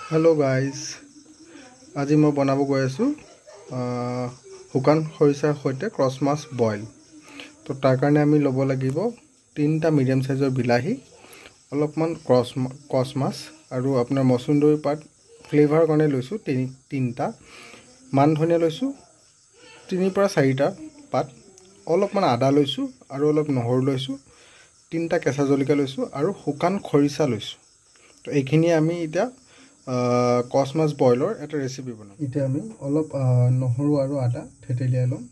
Hello guys आज मैं बनाब गई आसो शुकान खरिचार सहित क्रस माछ बइल। तो तार कारण आम लब लगे 3टा मीडियम साइजर बिलाही अलपमान क्रस माछ और अपना मसुंदरी पात फ्लेवर कारण लैसो 3टा मान धनिया लैसो 3 পৰা 4टा पात अलपमान आदा लैसो और अलप নহৰু लैसो 3टा केঁচা जलकिया लैसो और शुकान खरिचा लैसो। तो ये आम इतना क्रस माछ बइलर एट रेसिपि बनाम। इतना आम अलप নহৰু और आदा থেতেলিয়াই लम।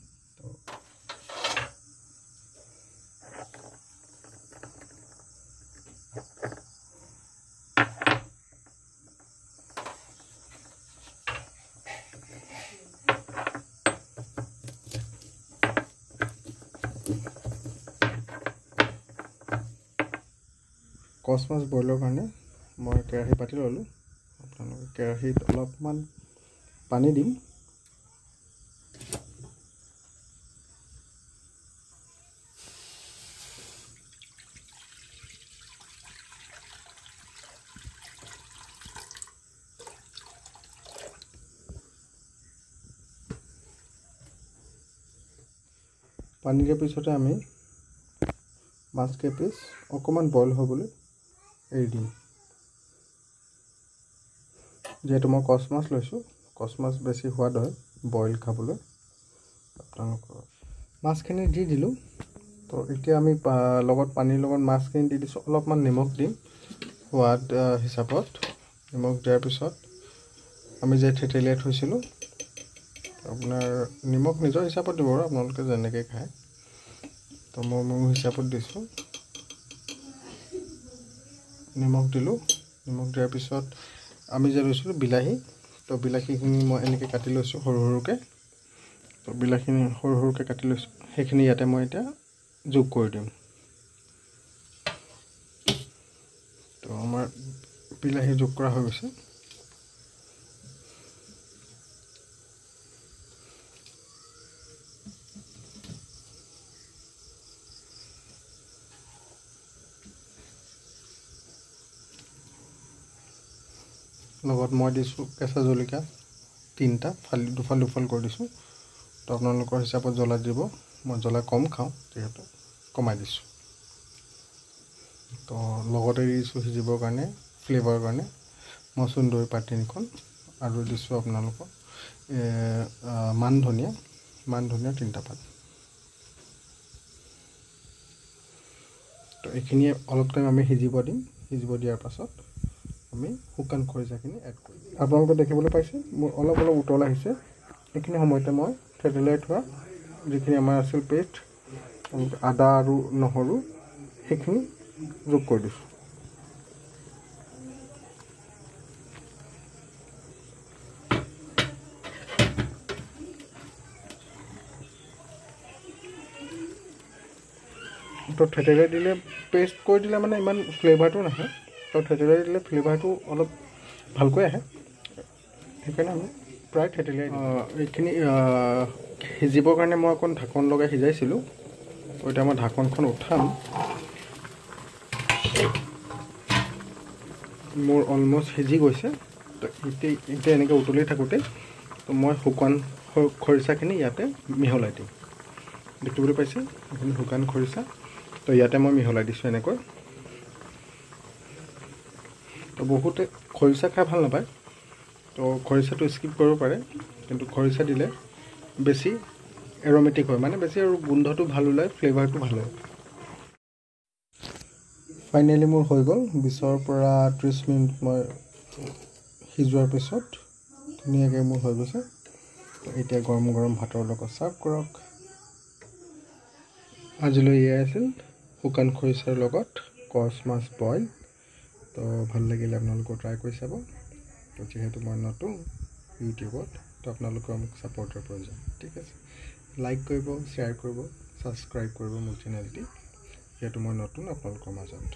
क्रस माछ बइलर कारण मैं केराही पाति ललो। अपना केराहीत अलपमान पानी दिम। पानी दियार पिछते आम माछ के पिस अकमान बइल होबले एरि दिम। जेहेतु मैं क्रस माछ लैसो क्रस माछ बेसि स्वाद है बइल खाबले। माछखिनि दी दिलो। तो इतना आम लगत पानी लगत माछखिनि दी दिसो अलपमान निमख दिम स्वाद हिसाबत। निमख दियार पिছত आम जे থেতেলিয়াই थैसिलो अपनार निमख निजर हिसाबत दिब और आपनालोके जेनेके खाय। तो मैं मोर हिसाबत दिसो निमख दिलो। निमख दियार पिছত आम जे लैसिलो बिलाही। तो बिलाहीखिनि मैं एनेके काटि लैसो सरू सरूके। तो बिलाहीखिनि सरू सरूके काटि लैसो সেইখিনি ইয়াতে मैं এতিয়া যোগ কৰি দিম। तो आमार बिलाही যোগ কৰা হৈ গৈছে। लगत मैं दिसो केঁচা जलकिया 3टा दुफाल दुफाल कर दिसो। तो आपनालोकर हिसाबत जला दिब। मैं जला कम खाऊँ जेहेतु कमाई दिसो। तो लगते दिसो सिजिबर कारण फ्लेवर कारण मसुंदरी पात 3খন और दिसो आपनालोकर मान धनिया 3टा पात। तो ये अलप टाइम आम सिजिब दिम। सिजिब दियार पाছত आम शुकान खरिचाखिनि एड करिम। आपनालोके देखिबले पाइছে मोर अलप अलप उतल आहिছে। এইখিনি সময়তে मैं থেতেলিয়াই थोৱা जिखिनि आमार आसिल पेस्ट आदा और নহৰু সেইখিনি যোগ কৰি দিছো। तो থেতেলিয়াই दिले पेस्ट कर दिले माने इमान फ्लेवर नाहे। तो থেতেলিয়াই दिले फ्लेवर अलप भालকৈ आহে সেইকাৰণে আমি प्राय থেতেলিয়াই এইখিনি সিজিবৰ কাৰণে মই অকণ ঢাকন লগাই সিজাইছিলোঁ। তো এতিয়া মই ঢাকনখন উঠাম। মোৰ অলমোষ্ট সিজি গৈছে। তো এতিয়া এনেকৈ উতলি থাকোঁতে তো মই শুকান খৰিচাখিনি ইয়াতে মিহলাই দিম। দেখিবলৈ পাইছে এইখিনি শুকান খৰিচা। তো ইয়াতে মই মিহলাই দিছোঁ এনেকৈ। তো বহুতে খৰিচা খাই ভাল নাপায়। तो खरिचा स्किप कर पारे किन्तु खरिचा दिले बेसि एरोमेटिक है माने बेसि और गुंधटो भाल ओलाय फ्लेवरटो भाल है। फाइनेली मोर हो गल 20 পৰা 30 मिनिट मैं सिजोৱাৰ पिছত धुनियाके मोर हो गए। तो इतना गरम गरम भातर লগত सार्व करक। आजिलै ये आसिल शुकान खरिचार লগত क्रस माछ बइल। तो ভাল লাগিলে आपनालोके ट्राई কৰি চাব। तो जेहेतु मैं नतुन यूट्यूबत तो आपनालोके आमक सपोर्टर प्रयोजन। ठीक है लाइक करिब शेयर करिब सब्सक्राइब करिब मोर चेनेलटी जेहेतु मैं नतुन आपनालोकर माजत।